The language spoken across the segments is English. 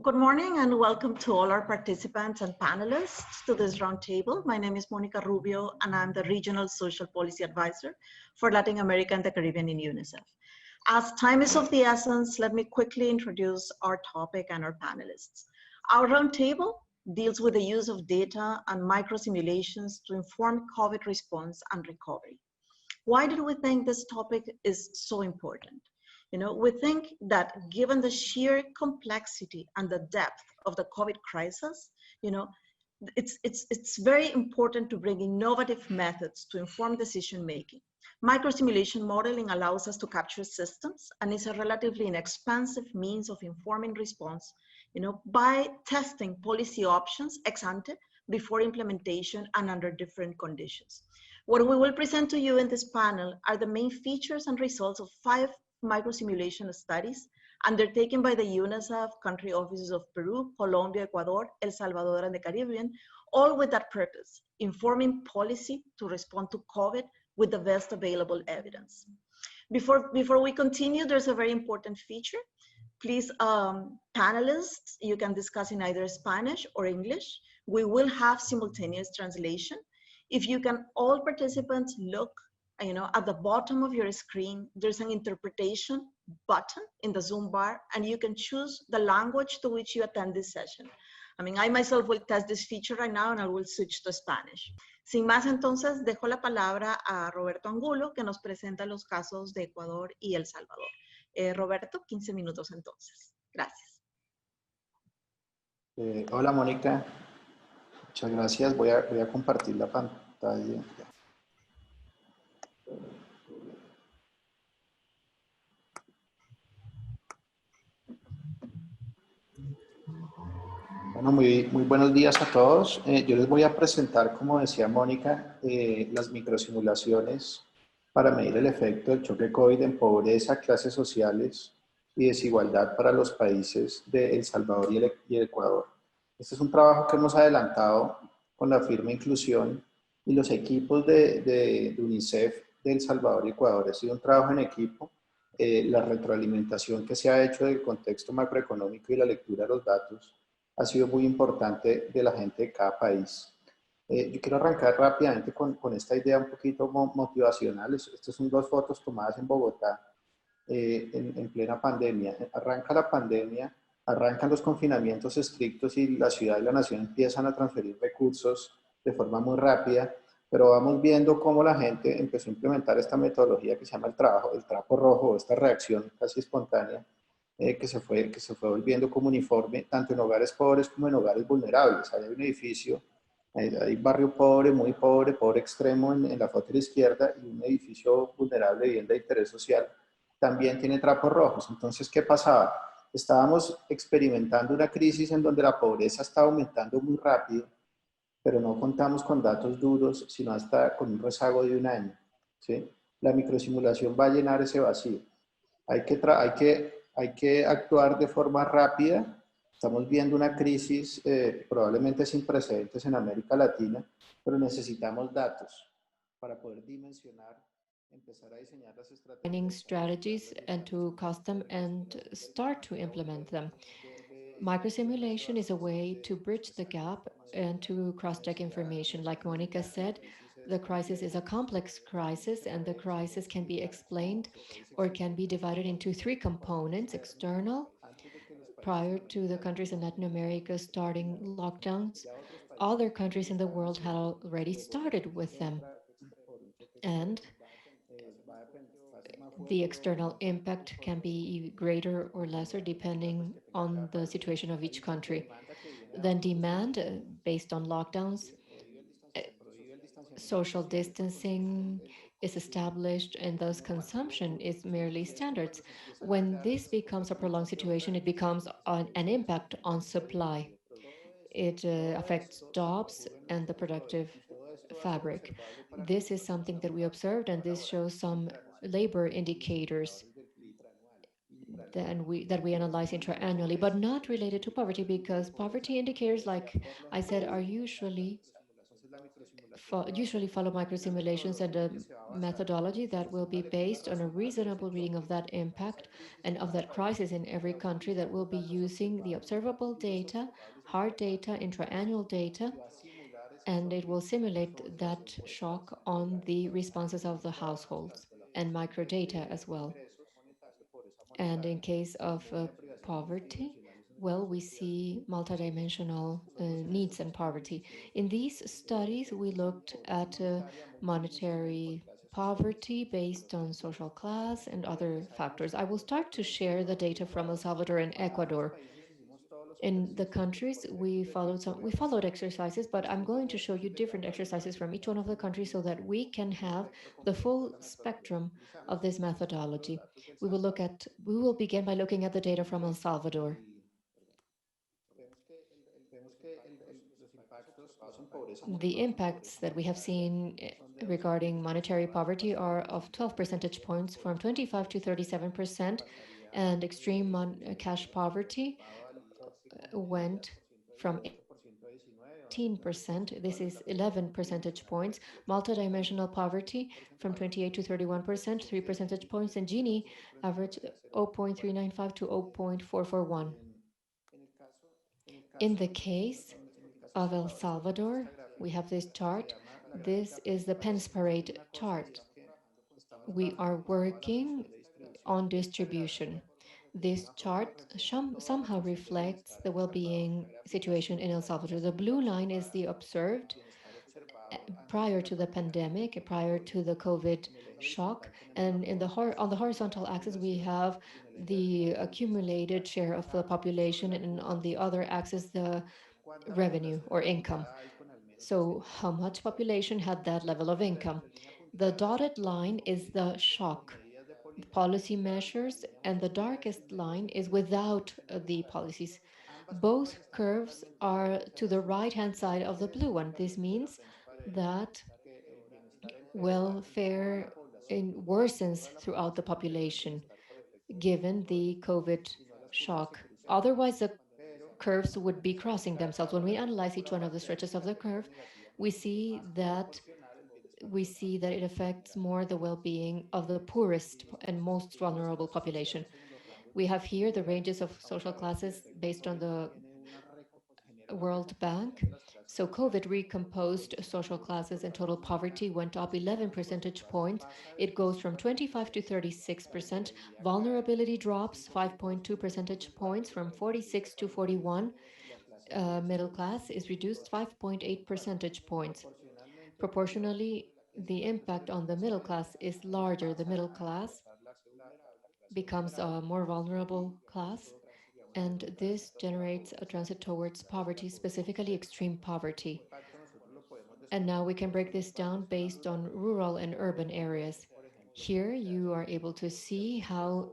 Good morning and welcome to all our participants and panelists to this roundtable. My name is Monica Rubio and I'm the Regional Social Policy Advisor for Latin America and the Caribbean in UNICEF. As time is of the essence, let me quickly introduce our topic and our panelists. Our roundtable deals with the use of data and microsimulations to inform COVID response and recovery. Why did we think this topic is so important? We think that given the sheer complexity and the depth of the COVID crisis, it's very important to bring innovative methods to inform decision making. Microsimulation modeling allows us to capture systems and is a relatively inexpensive means of informing response, by testing policy options ex ante before implementation and under different conditions. What we will present to you in this panel are the main features and results of 5 microsimulation studies undertaken by the UNICEF country offices of Peru, Colombia, Ecuador, El Salvador, and the Caribbean, all with that purpose, informing policy to respond to COVID with the best available evidence. Before we continue, there's a very important feature. Please, panelists, you can discuss in either Spanish or English. We will have simultaneous translation. If you can, all participants look at the bottom of your screen, there's an interpretation button in the Zoom bar, and you can choose the language to which you attend this session. I myself will test this feature right now and I will switch to Spanish. Sin más, entonces, dejo la palabra a Roberto Angulo, que nos presenta los casos de Ecuador y El Salvador. Roberto, 15 minutos entonces. Gracias. Hola, Mónica. Muchas gracias. Voy a compartir la pantalla. Bueno, muy buenos días a todos. Yo les voy a presentar, como decía Mónica, las microsimulaciones para medir el efecto del choque COVID en pobreza, clases sociales y desigualdad para los países de El Salvador y el Ecuador. Este es un trabajo que hemos adelantado con la firma Inclusión y los equipos de UNICEF de El Salvador y Ecuador. Ha sido un trabajo en equipo. La retroalimentación que se ha hecho del contexto macroeconómico y la lectura de los datos ha sido muy importante de la gente de cada país. Yo quiero arrancar rápidamente con esta idea un poquito motivacional. Estas son 2 fotos tomadas en Bogotá en plena pandemia. Arranca la pandemia, arrancan los confinamientos estrictos y la ciudad y la nación empiezan a transferir recursos de forma muy rápida, pero vamos viendo cómo la gente empezó a implementar esta metodología que se llama el trapo rojo, esta reacción casi espontánea, que se fue volviendo como uniforme, tanto en hogares pobres como en hogares vulnerables. Hay un edificio, hay barrio pobre, muy pobre, pobre extremo en la foto de la izquierda, y un edificio vulnerable, vivienda de interés social, también tiene trapos rojos. Entonces, ¿qué pasaba? Estábamos experimentando una crisis en donde la pobreza estaba aumentando muy rápido, pero no contamos con datos duros, sino hasta con un rezago de 1 año, ¿sí? La microsimulación va a llenar ese vacío. Hay que actuar de forma rápida. Estamos viendo una crisis probablemente sin precedentes en América Latina, pero necesitamos datos para poder dimensionar, empezar a diseñar las strategies and to custom and start to implement them. Microsimulation is a way to bridge the gap and to cross-check information. Like Monica said, the crisis is a complex crisis, and the crisis can be explained or can be divided into 3 components: external, prior to the countries in Latin America starting lockdowns. Other countries in the world had already started with them. And the external impact can be greater or lesser depending on the situation of each country. Then demand, based on lockdowns, social distancing is established, and thus consumption is merely standards. When this becomes a prolonged situation, it becomes an impact on supply. It affects jobs and the productive fabric. This is something that we observed, and this shows some labor indicators that we analyze intra-annually, but not related to poverty, because poverty indicators, like I said, are usually usually follow microsimulations and a methodology that will be based on a reasonable reading of that impact and of that crisis in every country, that will be using the observable data, hard data, intra-annual data, and it will simulate that shock on the responses of the households and microdata as well. And in case of poverty, well, we see multidimensional needs and poverty. In these studies, we looked at monetary poverty based on social class and other factors. I will start to share the data from El Salvador and Ecuador. In the countries, we followed exercises, but I'm going to show you different exercises from each one of the countries so that we can have the full spectrum of this methodology. We will begin by looking at the data from El Salvador. The impacts that we have seen regarding monetary poverty are of 12 percentage points, from 25 to 37%, and extreme cash poverty went from 18%. This is 11 percentage points. Multidimensional poverty from 28 to 31%, 3 percentage points, and Gini average 0.395 to 0.441. In the case of El Salvador, we have this chart. This is the Pence Parade chart. We are working on distribution. This chart somehow reflects the well-being situation in El Salvador. The blue line is the observed prior to the pandemic, prior to the COVID shock, and on the horizontal axis we have the accumulated share of the population, and on the other axis the revenue or income. So how much population had that level of income? The dotted line is the shock, the policy measures, and the darkest line is without the policies. Both curves are to the right-hand side of the blue one. This means that welfare worsens throughout the population given the COVID shock. Otherwise, the curves would be crossing themselves. When we analyze each one of the stretches of the curve, we see that it affects more the well-being of the poorest and most vulnerable population. We have here the ranges of social classes based on the World Bank. So COVID recomposed social classes, and total poverty went up 11 percentage points. It goes from 25 to 36%. Vulnerability drops 5.2 percentage points from 46 to 41. Middle class is reduced 5.8 percentage points. Proportionally, the impact on the middle class is larger. The middle class becomes a more vulnerable class, and this generates a transit towards poverty, specifically extreme poverty. And now we can break this down based on rural and urban areas. Here you are able to see how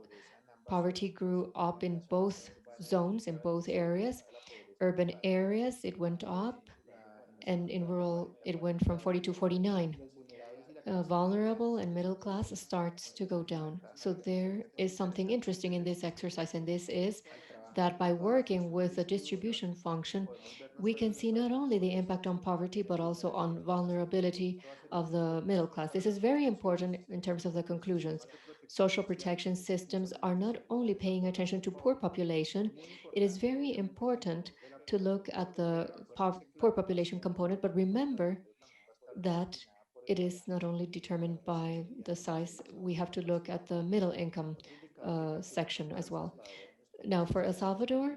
poverty grew up in both zones, in both areas. Urban areas, it went up, and in rural, it went from 40 to 49. Vulnerable and middle class starts to go down. So there is something interesting in this exercise, and this is that by working with the distribution function, we can see not only the impact on poverty, but also on vulnerability of the middle class. This is very important in terms of the conclusions. Social protection systems are not only paying attention to poor population, it is very important to look at the poor population component, but remember that it is not only determined by the size, we have to look at the middle income section as well. Now, for El Salvador,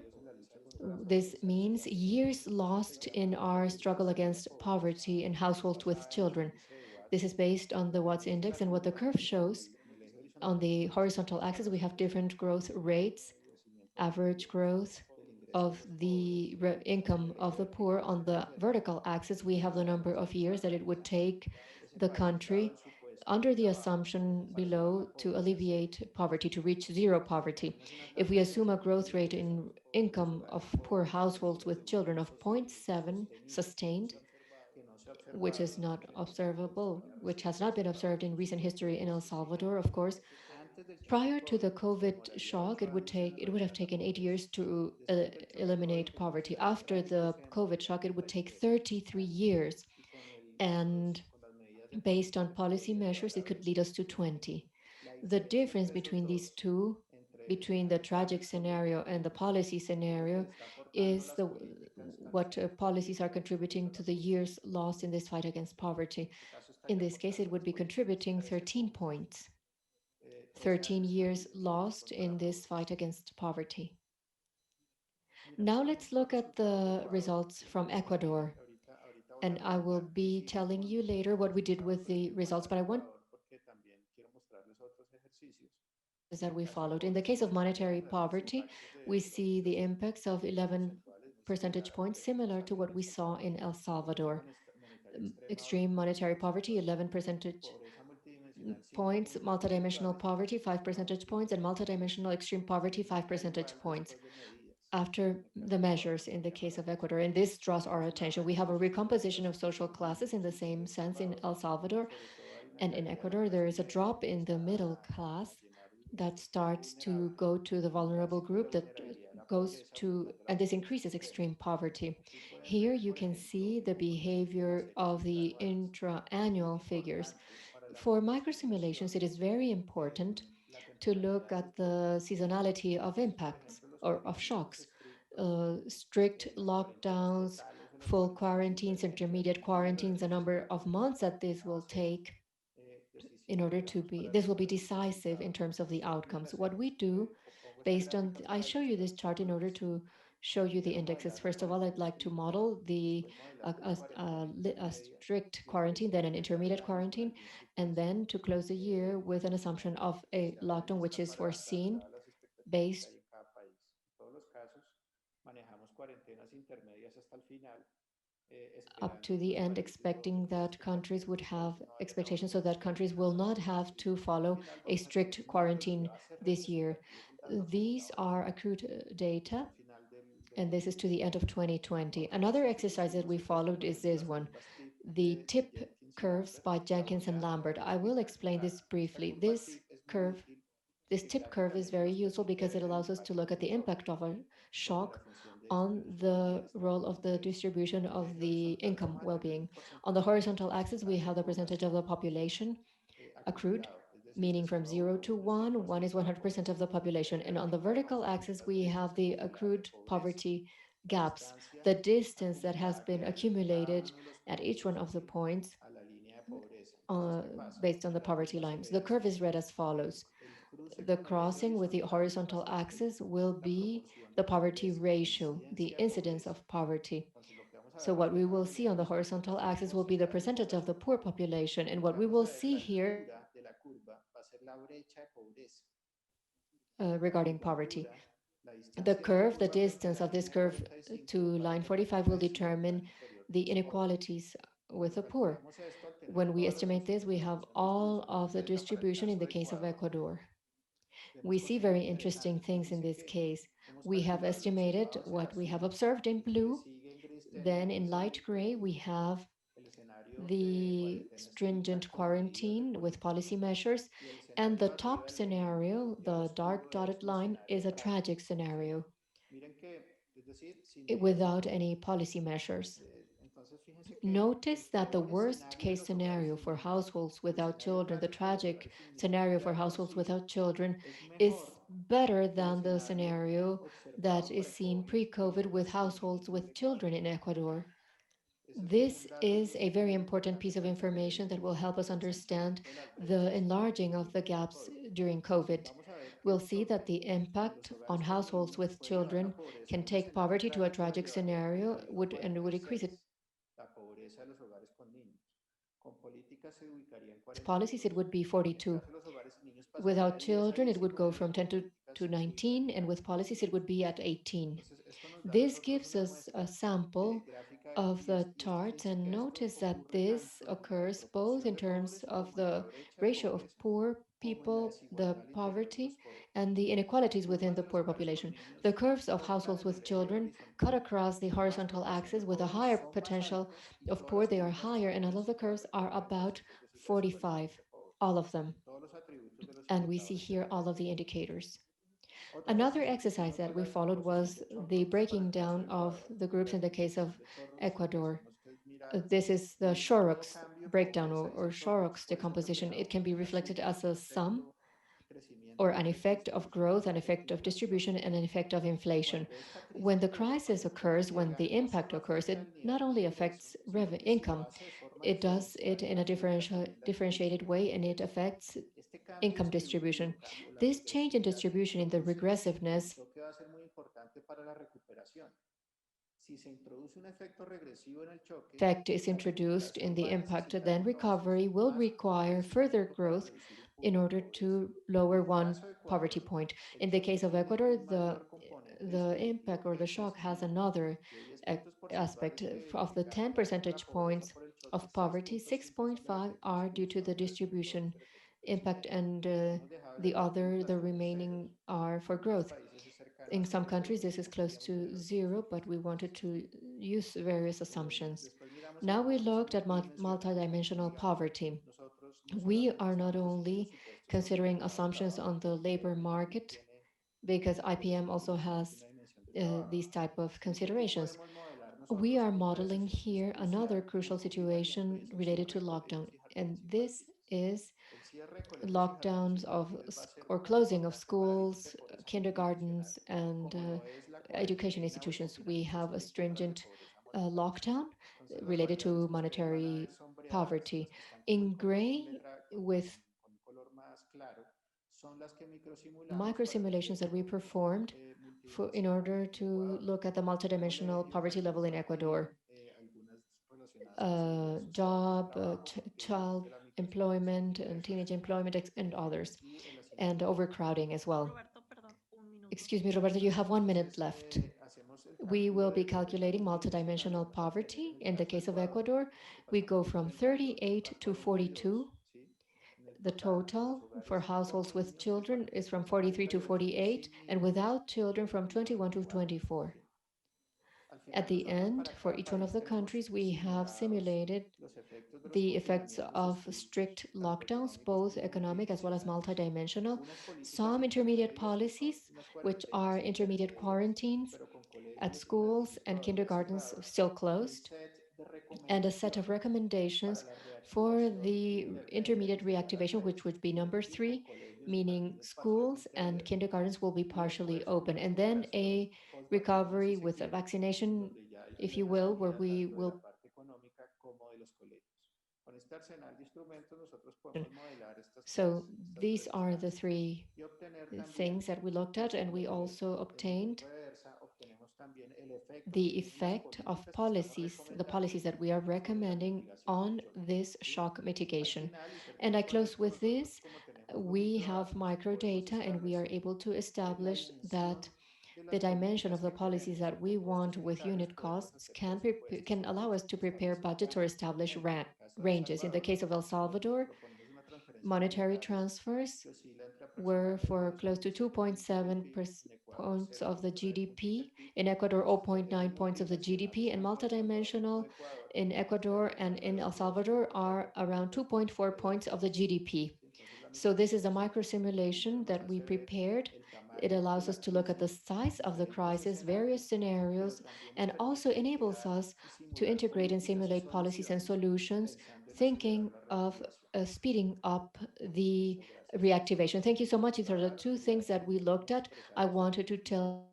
this means years lost in our struggle against poverty in households with children. This is based on the Watts index, and what the curve shows on the horizontal axis, we have different growth rates, average growth of the income of the poor. On the vertical axis, we have the number of years that it would take the country, under the assumption below, to alleviate poverty, to reach zero poverty. If we assume a growth rate in income of poor households with children of 0.7 sustained, which is not observable, which has not been observed in recent history in El Salvador, of course. Prior to the COVID shock, it would have taken 8 years to eliminate poverty. After the COVID shock, it would take 33 years. And based on policy measures, it could lead us to 20. The difference between these two, between the tragic scenario and the policy scenario, is what policies are contributing to the years lost in this fight against poverty. In this case, it would be contributing 13 points, 13 years lost in this fight against poverty. Now let's look at the results from Ecuador. And I will be telling you later what we did with the results, but I want that we followed. In the case of monetary poverty, we see the impacts of 11 percentage points, similar to what we saw in El Salvador. Extreme monetary poverty, 11 percentage points, multidimensional poverty, 5 percentage points, and multidimensional extreme poverty, 5 percentage points after the measures in the case of Ecuador. And this draws our attention. We have a recomposition of social classes in the same sense in El Salvador. And in Ecuador, there is a drop in the middle class that starts to go to the vulnerable group that goes to, and this increases extreme poverty. Here you can see the behavior of the intra-annual figures. For microsimulations, it is very important to look at the seasonality of impacts or of shocks. Strict lockdowns, full quarantines, intermediate quarantines, a number of months that this will take in order to be, this will be decisive in terms of the outcomes. What we do based on, I show you this chart in order to show you the indexes. First of all, I'd like to model a strict quarantine, then an intermediate quarantine, and then to close the year with an assumption of a lockdown which is foreseen based up to the end, expecting that countries would have expectations so that countries will not have to follow a strict quarantine this year. These are accrued data, and this is to the end of 2020. Another exercise that we followed is this one, the tip curves by Jenkins and Lambert. I will explain this briefly. This tip curve is very useful because it allows us to look at the impact of a shock on the role of the distribution of the income well-being. On the horizontal axis, we have the percentage of the population accrued, meaning from 0 to 1, 1 is 100% of the population. And on the vertical axis, we have the accrued poverty gaps, the distance that has been accumulated at each one of the points uh, based on the poverty lines. The curve is read as follows. The crossing with the horizontal axis will be the poverty ratio, the incidence of poverty. So what we will see on the horizontal axis will be the percentage of the poor population. And what we will see here regarding poverty. The curve, the distance of this curve to line 45 will determine the inequalities with the poor. When we estimate this, we have all of the distribution in the case of Ecuador. We see very interesting things in this case. We have estimated what we have observed in blue. Then in light gray, we have the stringent quarantine with policy measures. And the top scenario, the dark dotted line, is a tragic scenario without any policy measures. Notice that the worst case scenario for households without children, the tragic scenario for households without children, is better than the scenario that is seen pre COVID with households with children in Ecuador. This is a very important piece of information that will help us understand the enlarging of the gaps during COVID. We'll see that the impact on households with children can take poverty to a tragic scenario and would increase it policies, it would be 42. Without children, it would go from 10 to 19, and with policies, it would be at 18. This gives us a sample of the charts, and notice that this occurs both in terms of the ratio of poor people, the poverty, and the inequalities within the poor population. The curves of households with children cut across the horizontal axis with a higher potential of poor, they are higher, and all of the curves are about 45, all of them. And we see here all of the indicators. Another exercise that we followed was the breaking down of the groups in the case of Ecuador. This is the Shorrock's breakdown or Shorrock's decomposition. It can be reflected as a sum or an effect of growth, an effect of distribution, and an effect of inflation. When the crisis occurs, when the impact occurs, it not only affects income, it does it in a differentiated way, and it affects income distribution. This change in distribution in the regressiveness effect is introduced in the impact, then recovery will require further growth in order to lower one poverty point. In the case of Ecuador, the impact or the shock has another aspect. Of the 10 percentage points of poverty, 6.5 are due to the distribution impact, and the remaining are for growth. In some countries, this is close to zero, but we wanted to use various assumptions. Now we looked at multidimensional poverty. We are not only considering assumptions on the labor market, because IPM also has these type of considerations. We are modeling here another crucial situation related to lockdown, and this is lockdowns of or closing of schools, kindergartens, and education institutions. We have a stringent lockdown related to monetary poverty. In gray, with microsimulations that we performed in order to look at the multidimensional poverty level in Ecuador. Job, child employment, and teenage employment, and others, and overcrowding as well. Excuse me, Roberto, you have 1 minute left. We will be calculating multidimensional poverty. In the case of Ecuador, we go from 38 to 42. The total for households with children is from 43 to 48, and without children from 21 to 24. At the end, for each one of the countries, we have simulated the effects of strict lockdowns, both economic as well as multidimensional, some intermediate policies, which are intermediate quarantines at schools and kindergartens still closed, and a set of recommendations for the intermediate reactivation, which would be number 3, meaning schools and kindergartens will be partially open, and then a recovery with a vaccination, if you will, where we will. So these are the 3 things that we looked at, and we also obtained the effect of policies, the policies that we are recommending on this shock mitigation. And I close with this. We have microdata, and we are able to establish that the dimension of the policies that we want with unit costs can allow us to prepare budgets or establish ranges. In the case of El Salvador, monetary transfers were for close to 2.7 points of the GDP. In Ecuador, 0.9 points of the GDP, and multidimensional in Ecuador and in El Salvador are around 2.4 points of the GDP. So this is a microsimulation that we prepared. It allows us to look at the size of the crisis, various scenarios, and also enables us to integrate and simulate policies and solutions, thinking of speeding up the reactivation. Thank you so much. These are the 2 things that we looked at. I wanted to tell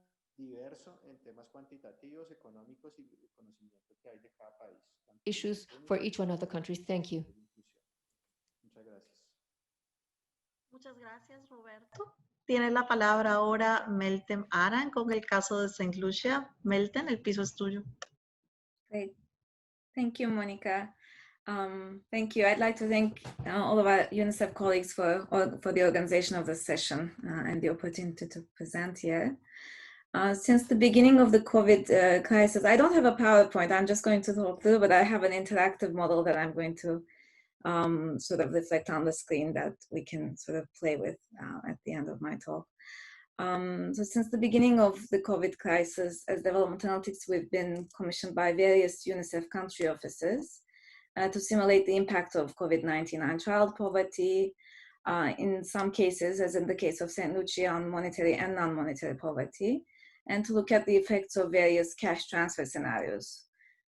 issues for each one of the countries. Thank you. Muchas gracias, Roberto. Tiene la palabra ahora Melten Aran con el caso de St. Lucia. Melten, el piso es tuyo. Great. Thank you, Monica. Thank you. I'd like to thank all of our UNICEF colleagues for the organization of this session and the opportunity to present here. Since the beginning of the COVID crisis, I don't have a PowerPoint. I'm just going to talk through, but I have an interactive model that I'm going to sort of reflect on the screen that we can sort of play with at the end of my talk. So since the beginning of the COVID crisis, as development analytics, we've been commissioned by various UNICEF country offices to simulate the impact of COVID-19 on child poverty, in some cases, as in the case of St. Lucia, on monetary and non-monetary poverty, and to look at the effects of various cash transfer scenarios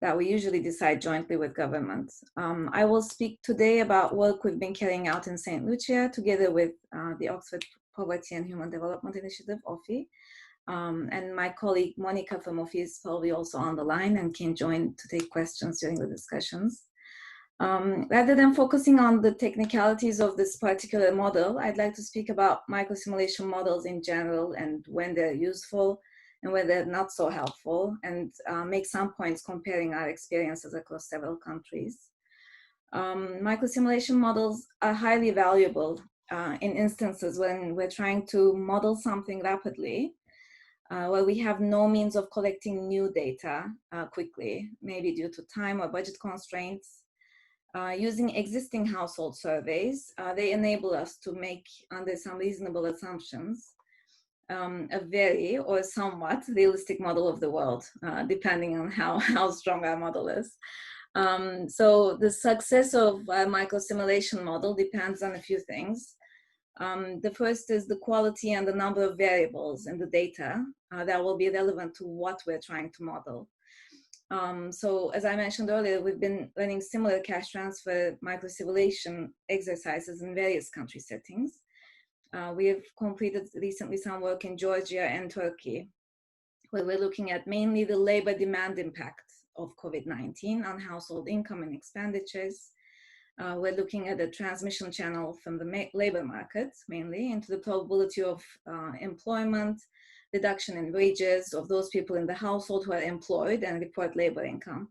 that we usually decide jointly with governments. I will speak today about work we've been carrying out in St. Lucia together with the Oxford Poverty and Human Development Initiative, OFI. And my colleague Monica from OFI is probably also on the line and can join to take questions during the discussions. Rather than focusing on the technicalities of this particular model, I'd like to speak about microsimulation models in general and when they're useful and when they're not so helpful, and make some points comparing our experiences across several countries. Microsimulation models are highly valuable in instances when we're trying to model something rapidly, where we have no means of collecting new data quickly, maybe due to time or budget constraints. Using existing household surveys, they enable us to make, under some reasonable assumptions, a very or somewhat realistic model of the world, depending on how strong our model is. So the success of a microsimulation model depends on a few things. The first is the quality and the number of variables in the data that will be relevant to what we're trying to model. So as I mentioned earlier, we've been running similar cash transfer microsimulation exercises in various country settings. We have completed recently some work in Georgia and Turkey, where we're looking at mainly the labor demand impact of COVID-19 on household income and expenditures. We're looking at the transmission channel from the labor market, mainly, into the probability of employment, reduction in wages of those people in the household who are employed and report labor income,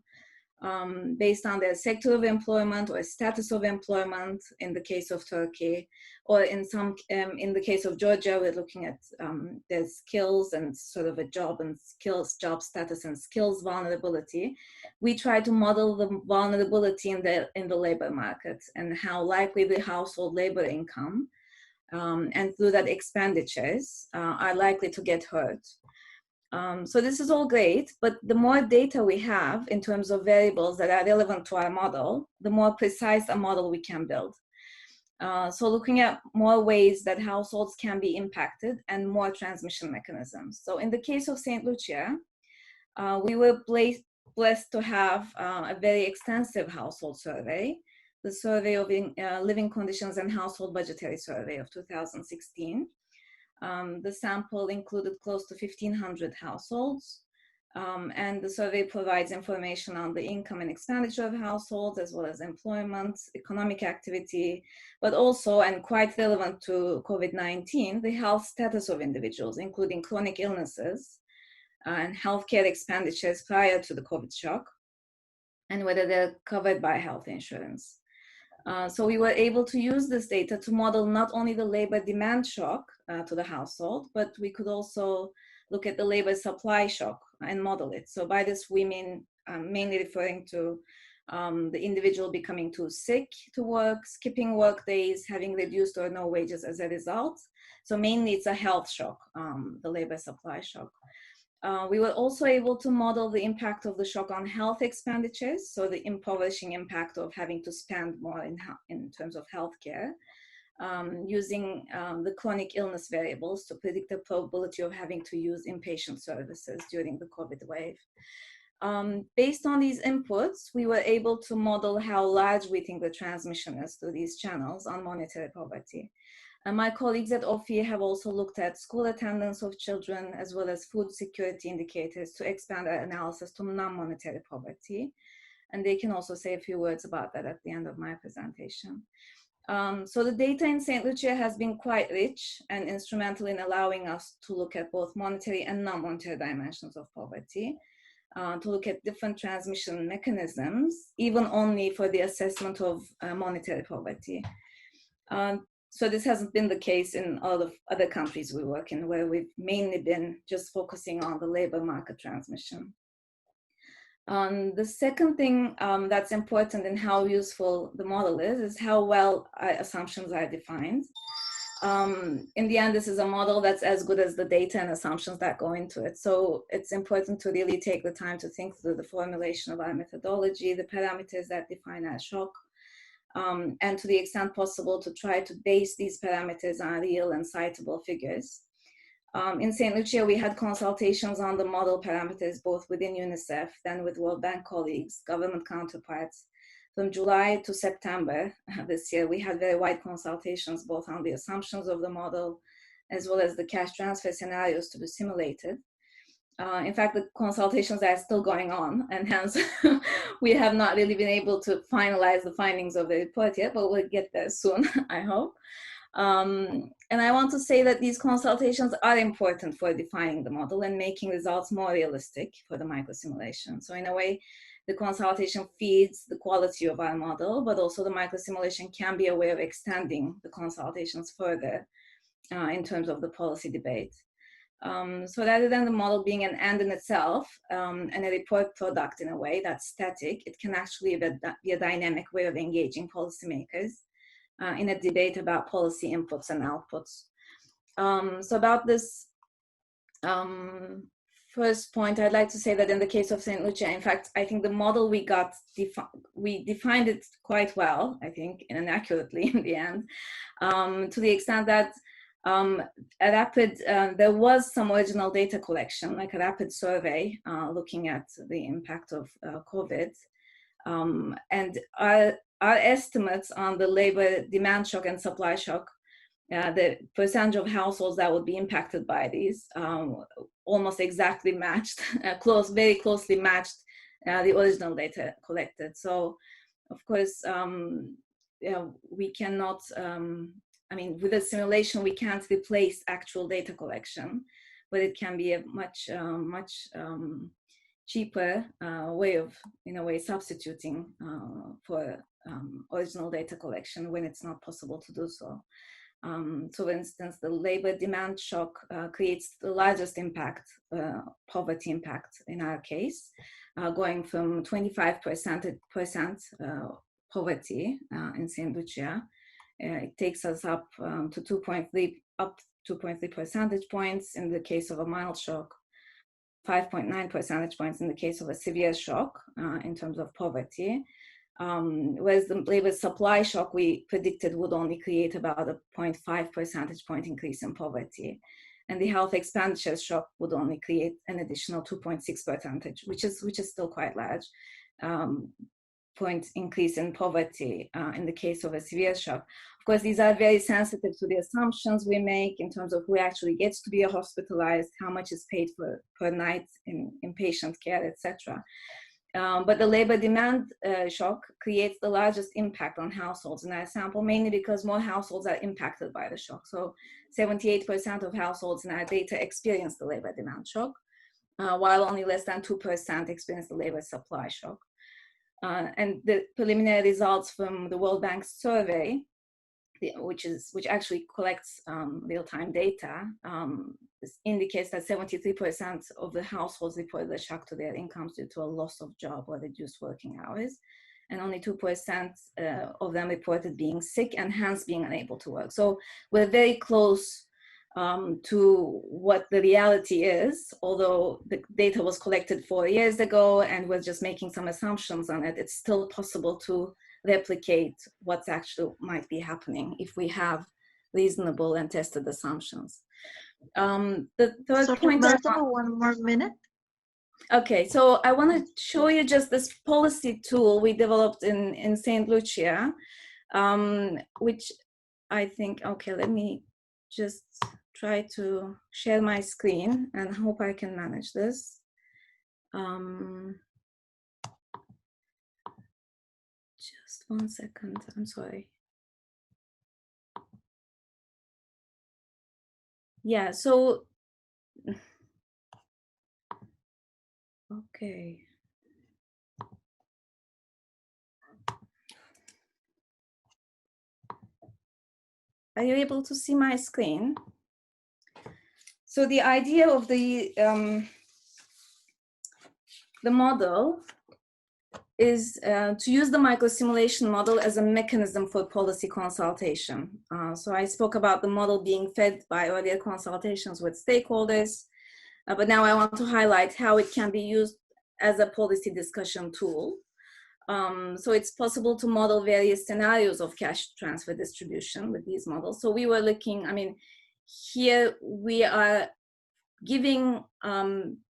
based on their sector of employment or status of employment in the case of Turkey, or in the case of Georgia, we're looking at their skills and sort of a job status and skills vulnerability. We try to model the vulnerability in the labor market and how likely the household labor income and through that expenditures are likely to get hurt. So this is all great, but the more data we have in terms of variables that are relevant to our model, the more precise a model we can build. So looking at more ways that households can be impacted and more transmission mechanisms. So in the case of St. Lucia, we were blessed to have a very extensive household survey, the Survey of Living Conditions and Household Budgetary Survey of 2016. The sample included close to 1,500 households, and the survey provides information on the income and expenditure of households, as well as employment, economic activity, but also, and quite relevant to COVID-19, the health status of individuals, including chronic illnesses and healthcare expenditures prior to the COVID shock, and whether they're covered by health insurance. So we were able to use this data to model not only the labor demand shock to the household, but we could also look at the labor supply shock and model it. So by this, we mean mainly referring to the individual becoming too sick to work, skipping work days, having reduced or no wages as a result. So mainly it's a health shock, the labor supply shock. We were also able to model the impact of the shock on health expenditures, so the impoverishing impact of having to spend more in terms of healthcare, using the chronic illness variables to predict the probability of having to use inpatient services during the COVID wave. Based on these inputs, we were able to model how large we think the transmission is through these channels on monetary poverty. And my colleagues at OFI have also looked at school attendance of children, as well as food security indicators, to expand our analysis to non-monetary poverty. And they can also say a few words about that at the end of my presentation. So the data in St. Lucia has been quite rich and instrumental in allowing us to look at both monetary and non-monetary dimensions of poverty, to look at different transmission mechanisms, even only for the assessment of monetary poverty. So this hasn't been the case in all of other countries we work in, where we've mainly been just focusing on the labor market transmission. The second thing that's important in how useful the model is how well assumptions are defined. In the end, this is a model that's as good as the data and assumptions that go into it. So it's important to really take the time to think through the formulation of our methodology, the parameters that define our shock, and to the extent possible to try to base these parameters on real and citable figures. In St. Lucia, we had consultations on the model parameters, both within UNICEF, then with World Bank colleagues, government counterparts. From July to September this year, we had very wide consultations, both on the assumptions of the model, as well as the cash transfer scenarios to be simulated. In fact, the consultations are still going on, and hence we have not really been able to finalize the findings of the report yet, but we'll get there soon, I hope. And I want to say that these consultations are important for defining the model and making results more realistic for the microsimulation. So in a way, the consultation feeds the quality of our model, but also the microsimulation can be a way of extending the consultations further in terms of the policy debate. So rather than the model being an end in itself and a report product in a way that's static, it can actually be a dynamic way of engaging policymakers in a debate about policy inputs and outputs. So about this first point, I'd like to say that in the case of St. Lucia, in fact, I think the model we got, we defined it quite well, I think, and accurately in the end, to the extent that there was some original data collection, like a rapid survey looking at the impact of COVID. And our estimates on the labor demand shock and supply shock, the percentage of households that would be impacted by these almost exactly matched, very closely matched the original data collected. So, of course, we cannot, I mean, with a simulation, we can't replace actual data collection, but it can be a much cheaper way of, in a way, substituting for original data collection when it's not possible to do so. So for instance, the labor demand shock creates the largest impact, poverty impact in our case, going from 25% poverty in St. Lucia. It takes us up to 2.3 percentage points in the case of a mild shock, 5.9 percentage points in the case of a severe shock in terms of poverty. Whereas the labor supply shock we predicted would only create about a 0.5 percentage point increase in poverty. And the health expenditure shock would only create an additional 2.6 percentage, which is still quite large, point increase in poverty in the case of a severe shock. Of course, these are very sensitive to the assumptions we make in terms of who actually gets to be hospitalized, how much is paid for per night in inpatient care, etc. But the labor demand shock creates the largest impact on households in our sample, mainly because more households are impacted by the shock. So 78% of households in our data experience the labor demand shock, while only less than 2% experience the labor supply shock. And the preliminary results from the World Bank survey, which actually collects real-time data, indicates that 73% of the households reported a shock to their incomes due to a loss of job or reduced working hours, and only 2% of them reported being sick and hence being unable to work. So we're very close to what the reality is, although the data was collected 4 years ago and we're just making some assumptions on it. It's still possible to replicate what's actually might be happening if we have reasonable and tested assumptions. The third point. One more minute. Okay, so I want to show you just this policy tool we developed in St. Lucia, which I think, okay, let me just try to share my screen and hope I can manage this. Just 1 second, I'm sorry. Yeah, so, okay. Are you able to see my screen? So the idea of the model is to use the microsimulation model as a mechanism for policy consultation. So I spoke about the model being fed by earlier consultations with stakeholders, but now I want to highlight how it can be used as a policy discussion tool. So it's possible to model various scenarios of cash transfer distribution with these models. So we were looking, I mean, here we are giving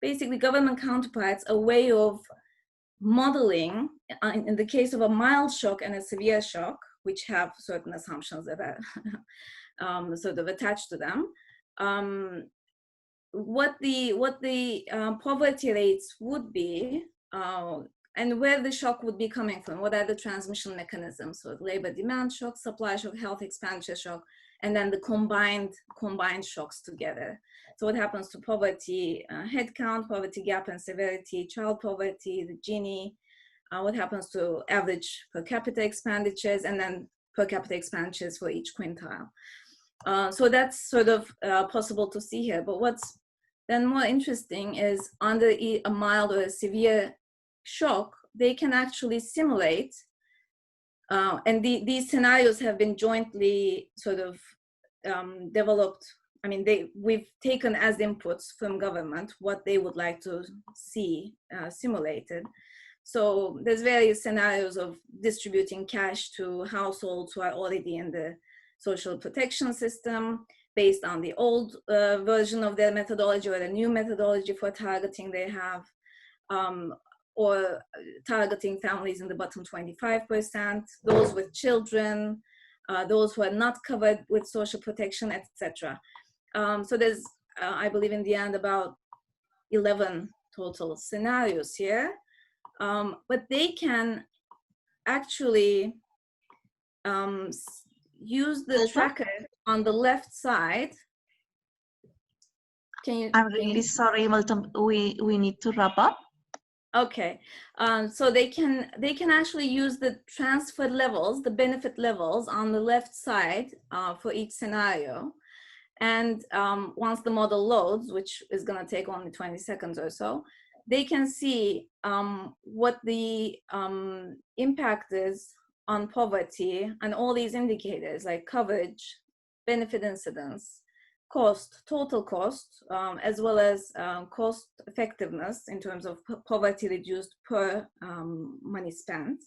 basically government counterparts a way of modeling, in the case of a mild shock and a severe shock, which have certain assumptions that are sort of attached to them, what the poverty rates would be, and where the shock would be coming from. What are the transmission mechanisms? So labor demand shock, supply shock, health expenditure shock, and then the combined shocks together. So what happens to poverty headcount, poverty gap and severity, child poverty, the Gini, what happens to average per capita expenditures, and then per capita expenditures for each quintile. So that's sort of possible to see here. But what's then more interesting is under a mild or a severe shock, they can actually simulate, and these scenarios have been jointly sort of developed. I mean, we've taken as inputs from government what they would like to see simulated. So there's various scenarios of distributing cash to households who are already in the social protection system based on the old version of their methodology or the new methodology for targeting they have, or targeting families in the bottom 25%, those with children, those who are not covered with social protection, etc. So there's, I believe in the end, about 11 total scenarios here. But they can actually use the tracker on the left side. I'm really sorry, Melten. We need to wrap up. Okay, so they can actually use the transfer levels, the benefit levels on the left side for each scenario. And once the model loads, which is going to take only 20 seconds or so, they can see what the impact is on poverty and all these indicators like coverage, benefit incidence, cost, total cost, as well as cost effectiveness in terms of poverty reduced per money spent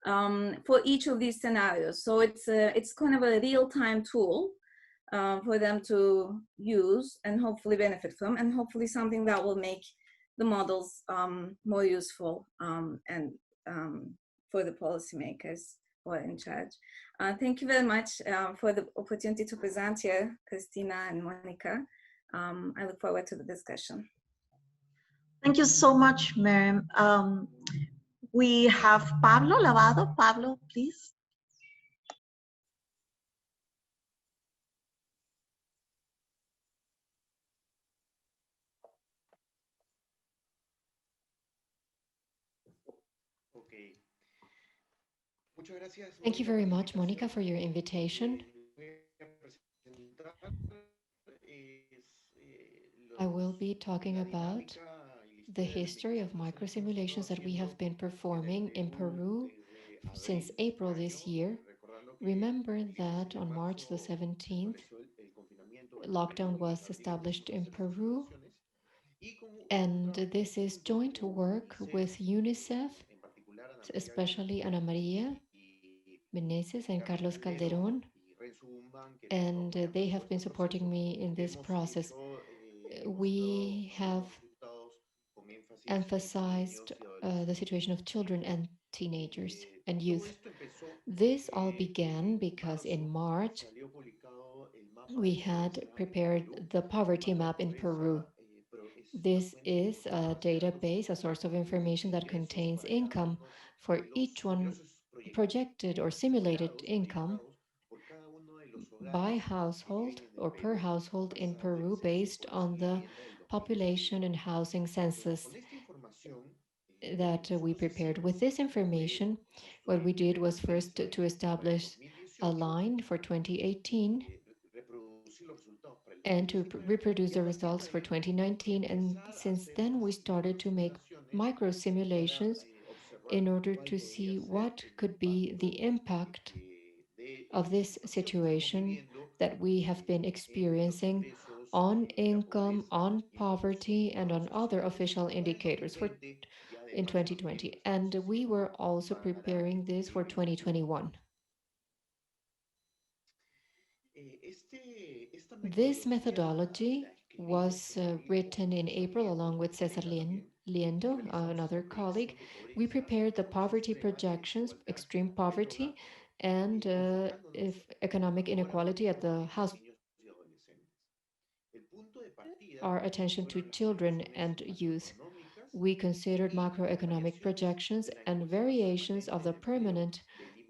for each of these scenarios. So it's kind of a real-time tool for them to use and hopefully benefit from, and hopefully something that will make the models more useful and for the policymakers who are in charge. Thank you very much for the opportunity to present here, Christina and Monica. I look forward to the discussion. Thank you so much, Miriam. We have Pablo Lavado. Pablo, please. Thank you very much, Monica, for your invitation. I will be talking about the history of microsimulations that we have been performing in Peru since April this year. Remember that on March the 17th, lockdown was established in Peru, and this is joint work with UNICEF, especially Ana Maria Méndez and Carlos Calderón, and they have been supporting me in this process. We have emphasized the situation of children and teenagers and youth. This all began because in March, we had prepared the poverty map in Peru. This is a database, a source of information that contains income for each one, projected or simulated income by household or per household in Peru based on the population and housing census that we prepared. With this information, what we did was first to establish a line for 2018 and to reproduce the results for 2019. And since then, we started to make micro simulations in order to see what could be the impact of this situation that we have been experiencing on income, on poverty, and on other official indicators in 2020. And we were also preparing this for 2021. This methodology was written in April along with Cesar Liendo, another colleague. We prepared the poverty projections, extreme poverty, and if economic inequality at the house, our attention to children and youth. We considered macroeconomic projections and variations of the permanent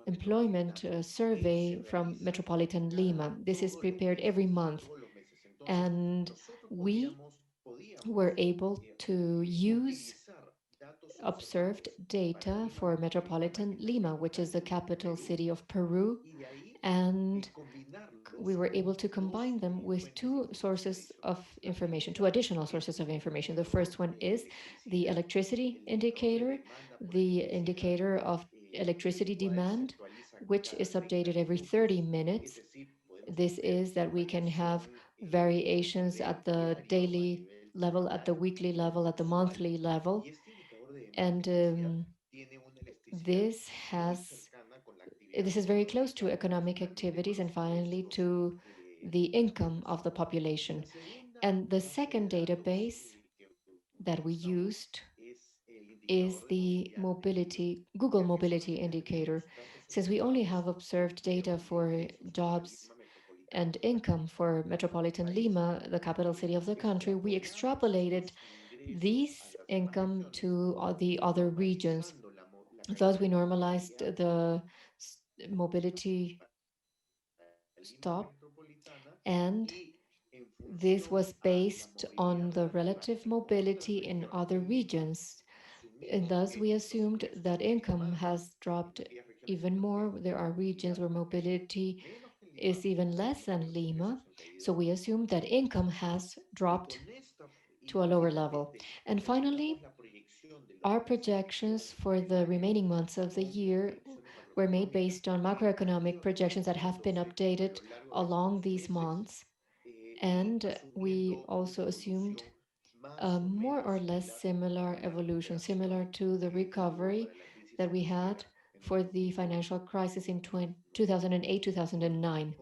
employment survey from Metropolitan Lima. This is prepared every month, and we were able to use observed data for Metropolitan Lima, which is the capital city of Peru, and we were able to combine them with two sources of information, two additional sources of information. The first one is the electricity indicator, the indicator of electricity demand, which is updated every 30 minutes. This is that we can have variations at the daily level, at the weekly level, at the monthly level. And this has this is very close to economic activities and finally to the income of the population. And the second database that we used is the Google mobility indicator. Since we only have observed data for jobs and income for Metropolitan Lima, the capital city of the country, we extrapolated these income to the other regions. Thus, we normalized the mobility stop, and this was based on the relative mobility in other regions. And thus, we assumed that income has dropped even more. There are regions where mobility is even less than Lima. So we assumed that income has dropped to a lower level. And finally, our projections for the remaining months of the year were made based on macroeconomic projections that have been updated along these months. And we also assumed a more or less similar evolution, similar to the recovery that we had for the financial crisis in 2008, 2009.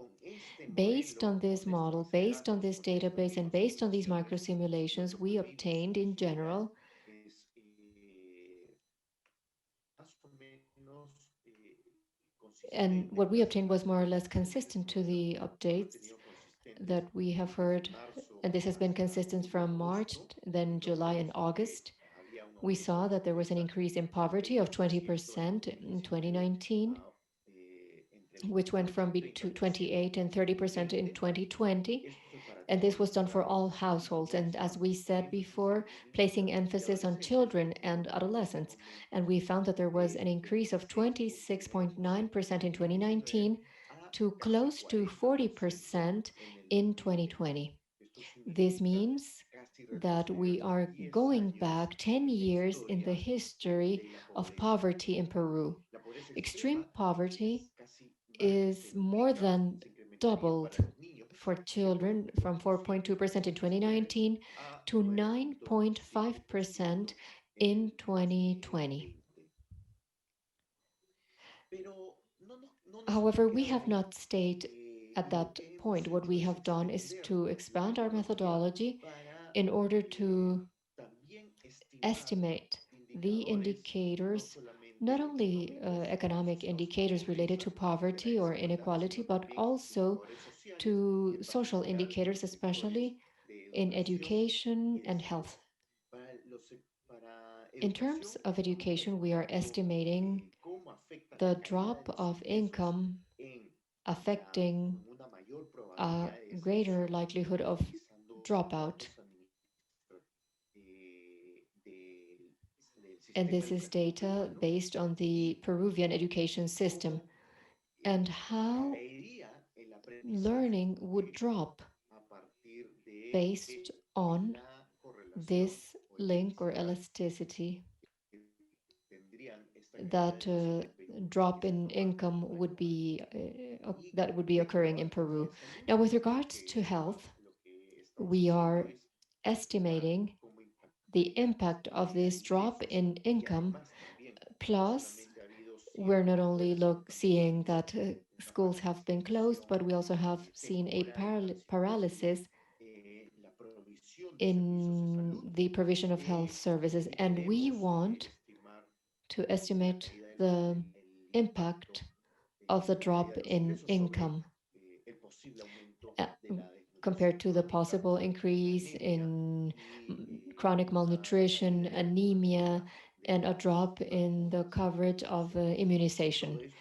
Based on this model, based on this database, and based on these microsimulations, we obtained in general, and what we obtained was more or less consistent to the updates that we have heard, and this has been consistent from March, then July and August. We saw that there was an increase in poverty of 20% in 2019, which went from to 28 and 30% in 2020. And this was done for all households. And as we said before, placing emphasis on children and adolescents. And we found that there was an increase of 26.9% in 2019 to close to 40% in 2020. This means that we are going back 10 years in the history of poverty in Peru. Extreme poverty is more than doubled for children from 4.2% in 2019 to 9.5% in 2020. However, we have not stayed at that point. What we have done is to expand our methodology in order to estimate the indicators, not only economic indicators related to poverty or inequality, but also to social indicators, especially in education and health. In terms of education, we are estimating the drop of income affecting a greater likelihood of dropout. And this is data based on the Peruvian education system and how learning would drop based on this link or elasticity that drop in income would be that would be occurring in Peru. Now, with regards to health, we are estimating the impact of this drop in income. Plus, we're not only seeing that schools have been closed, but we also have seen a paralysis in the provision of health services, and we want to estimate the impact of the drop in income compared to the possible increase in chronic malnutrition, anemia, and a drop in the coverage of immunization.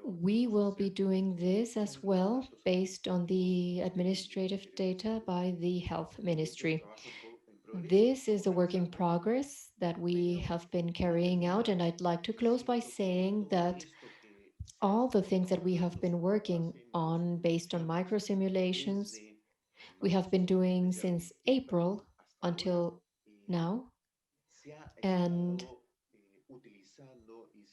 We will be doing this as well based on the administrative data by the Health Ministry. This is a work in progress that we have been carrying out, and I'd like to close by saying that all the things that we have been working on based on microsimulations, we have been doing since April until now, and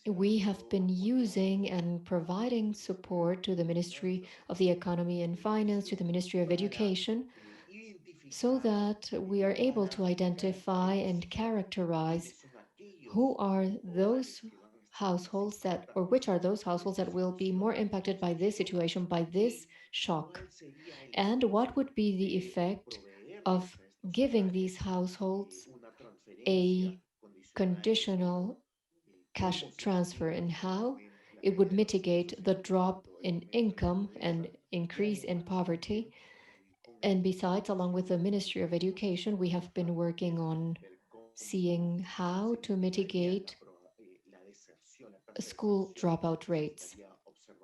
we have been using and providing support to the Ministry of the Economy and Finance, to the Ministry of Education, so that we are able to identify and characterize who are those households that, or which are those households that will be more impacted by this situation, by this shock, and what would be the effect of giving these households a conditional cash transfer, and how it would mitigate the drop in income and increase in poverty. And besides, along with the Ministry of Education, we have been working on seeing how to mitigate school dropout rates,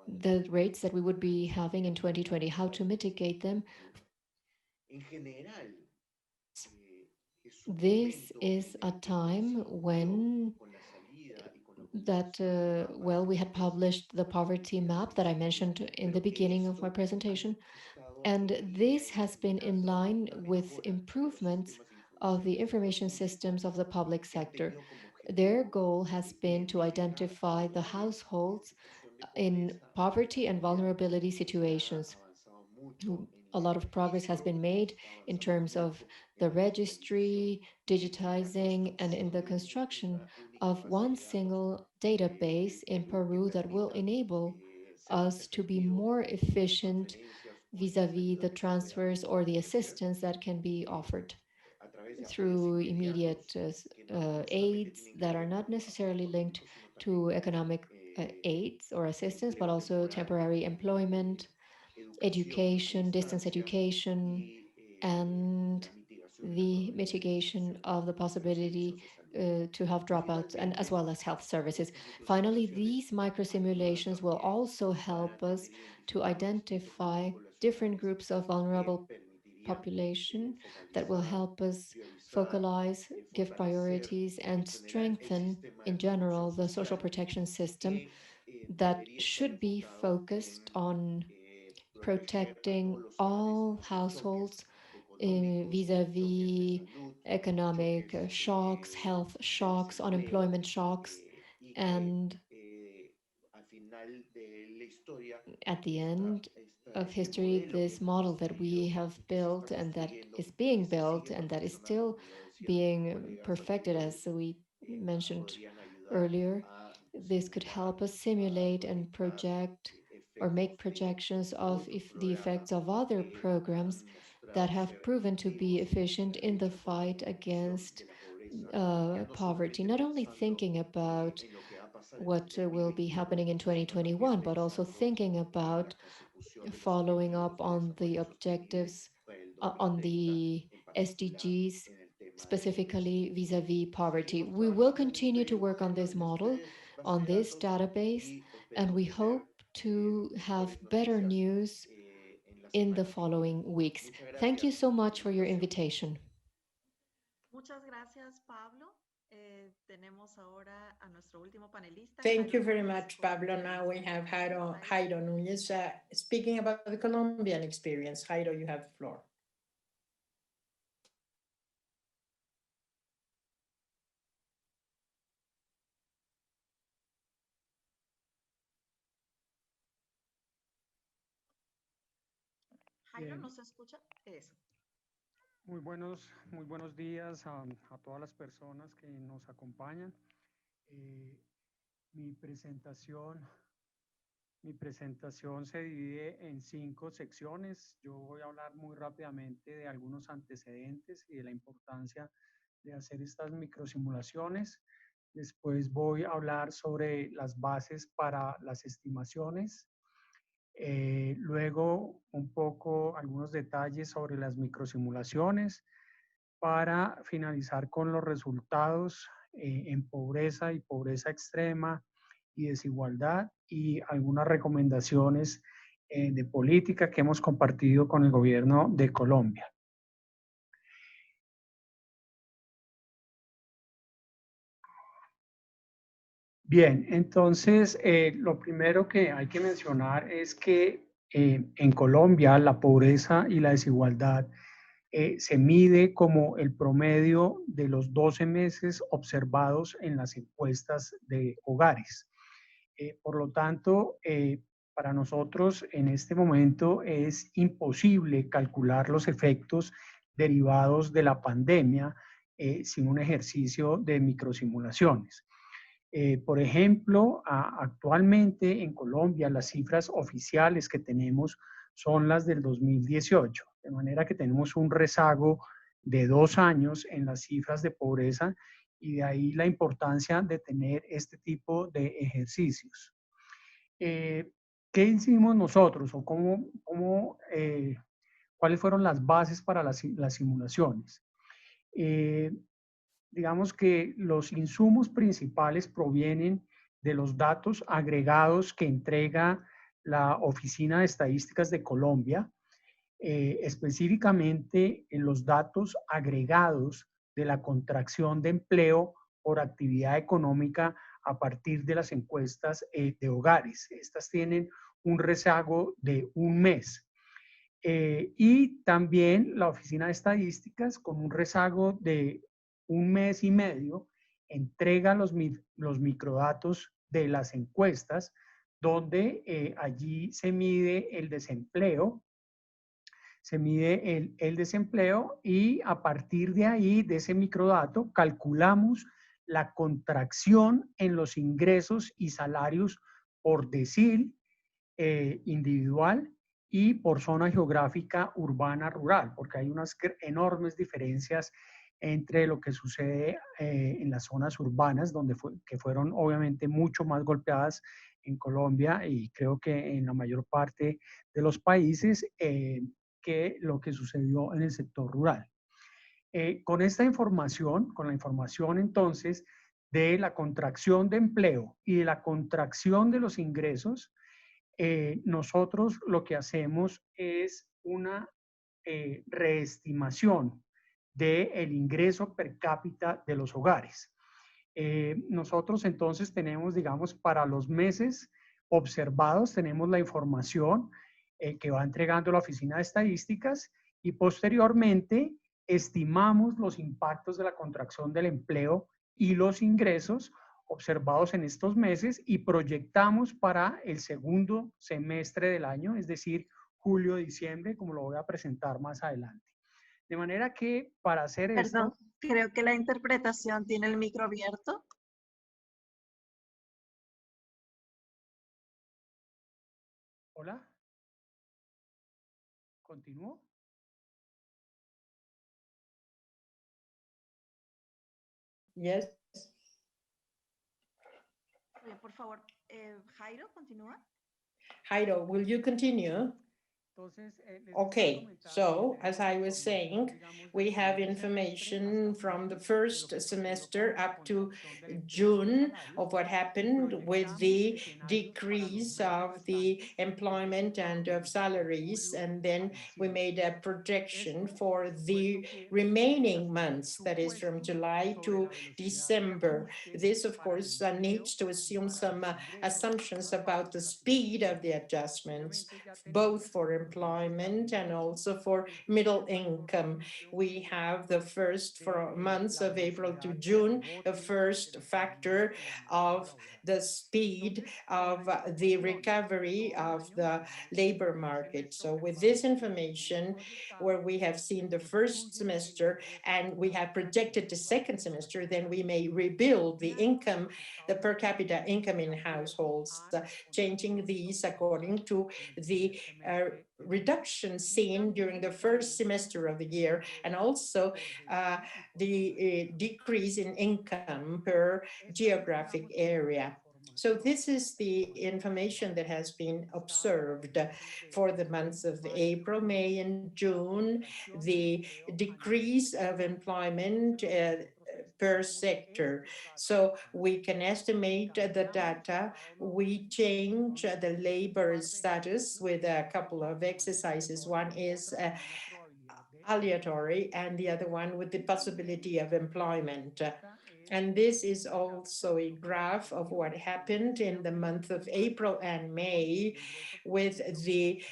the rates that we would be having in 2020, how to mitigate them. This is a time when well, we had published the poverty map that I mentioned in the beginning of my presentation. And this has been in line with improvements of the information systems of the public sector. Their goal has been to identify the households in poverty and vulnerability situations. A lot of progress has been made in terms of the registry, digitizing, and in the construction of one single database in Peru that will enable us to be more efficient vis-a-vis the transfers or the assistance that can be offered through immediate aids that are not necessarily linked to economic aids or assistance, but also temporary employment, education, distance education, and the mitigation of the possibility to have dropouts, and as well as health services. Finally, these microsimulations will also help us to identify different groups of vulnerable population that will help us focalize, give priorities, and strengthen in general the social protection system that should be focused on protecting all households vis-a-vis economic shocks, health shocks, unemployment shocks, and at the end of history, this model that we have built and that is being built and that is still being perfected, as we mentioned earlier, this could help us simulate and project or make projections of the effects of other programs that have proven to be efficient in the fight against poverty, not only thinking about what will be happening in 2021, but also thinking about following up on the objectives, on the SDGs, specifically vis-a-vis poverty. We will continue to work on this model, on this database, and we hope to have better news in the following weeks. Thank you so much for your invitation. Muchas gracias, Pablo. Tenemos ahora a nuestro último panelista. Thank you very much, Pablo. Now we have Jairo Núñez speaking about the Colombian experience. Jairo, you have the floor. Jairo, ¿nos escucha? Eso. Muy buenos días a todas las personas que nos acompañan. Mi presentación Mi presentación se divide en 5 secciones. Yo voy a hablar muy rápidamente de algunos antecedentes y de la importancia de hacer estas microsimulaciones. Después voy a hablar sobre las bases para las estimaciones. Luego un poco algunos detalles sobre las microsimulaciones para finalizar con los resultados en pobreza y pobreza extrema y desigualdad y algunas recomendaciones de política que hemos compartido con el gobierno de Colombia. Bien, entonces lo primero que hay que mencionar es que en Colombia la pobreza y la desigualdad se mide como el promedio de los 12 meses observados en las encuestas de hogares. Por lo tanto, para nosotros en este momento es imposible calcular los efectos derivados de la pandemia sin un ejercicio de microsimulaciones. Por ejemplo, actualmente en Colombia las cifras oficiales que tenemos son las del 2018, de manera que tenemos un rezago de 2 años en las cifras de pobreza y de ahí la importancia de tener este tipo de ejercicios. ¿Qué hicimos nosotros o cuáles fueron las bases para las simulaciones? Digamos que los insumos principales provienen de los datos agregados que entrega la Oficina de Estadísticas de Colombia, específicamente en los datos agregados de la contracción de empleo por actividad económica a partir de las encuestas de hogares. Estas tienen un rezago de 1 mes. Y también la Oficina de Estadísticas, con un rezago de 1 mes y medio, entrega los microdatos de las encuestas, donde allí se mide el desempleo, y a partir de ahí, de ese microdato, calculamos la contracción en los ingresos y salarios por decil individual y por zona geográfica urbana rural, porque hay unas enormes diferencias entre lo que sucede en las zonas urbanas, que fueron obviamente mucho más golpeadas en Colombia y creo que en la mayor parte de los países, que lo que sucedió en el sector rural. Con esta información, con la información entonces de la contracción de empleo y de la contracción de los ingresos, nosotros lo que hacemos es una reestimación del ingreso per cápita de los hogares. Nosotros entonces tenemos, digamos, para los meses observados, tenemos la información que va entregando la Oficina de Estadísticas y posteriormente estimamos los impactos de la contracción del empleo y los ingresos observados en estos meses y proyectamos para el segundo semestre del año, es decir, julio-diciembre, como lo voy a presentar más adelante. De manera que para hacer Perdón, esto... creo que la interpretación tiene el micro abierto. Hola. ¿Continúo? Yes. Por favor, Jairo, continúa. Jairo, will you continue? Okay, so as I was saying, we have information from the first semester up to June of what happened with the decrease of the employment and of salaries. And then we made a projection for the remaining months, that is from July to December. This, of course, needs to assume some assumptions about the speed of the adjustments, both for employment and also for middle income. We have the first 4 months of April to June, the first factor of the speed of the recovery of the labor market. So with this information, where we have seen the first semester and we have projected the second semester, then we may rebuild the income, the per capita income in households, changing these according to the reduction seen during the first semester of the year, and also the decrease in income per geographic area. So this is the information that has been observed for the months of April, May, and June. The decrease of employment per sector. So we can estimate the data. We change the labor status with a couple of exercises. One is aleatory and the other one with the possibility of employment. And this is also a graph of what happened in the month of April and May with the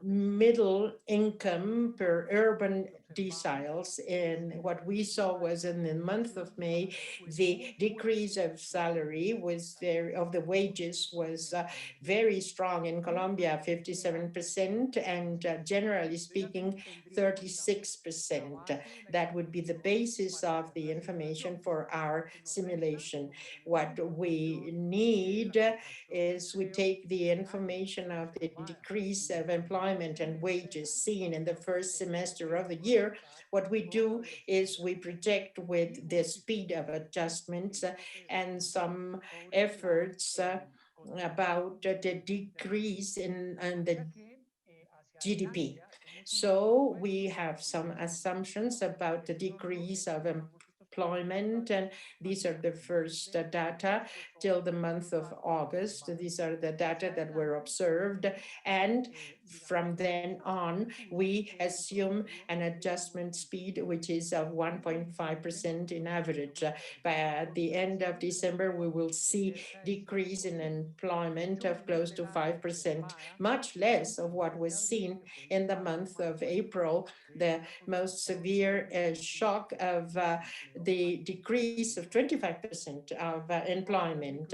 middle income per urban deciles. And what we saw was in the month of May, the decrease of salary was of the wages was very strong in Colombia, 57%, and generally speaking, 36%. That would be the basis of the information for our simulation. What we need is we take the information of the decrease of employment and wages seen in the first semester of the year. What we do is we project with the speed of adjustments and some efforts about the decrease in the GDP. So we have some assumptions about the decrease of employment, and these are the first data till the month of August. These are the data that were observed, and from then on, we assume an adjustment speed which is of 1.5% in average. By the end of December, we will see decrease in employment of close to 5%, much less of what was seen in the month of April, the most severe shock of the decrease of 25% of employment.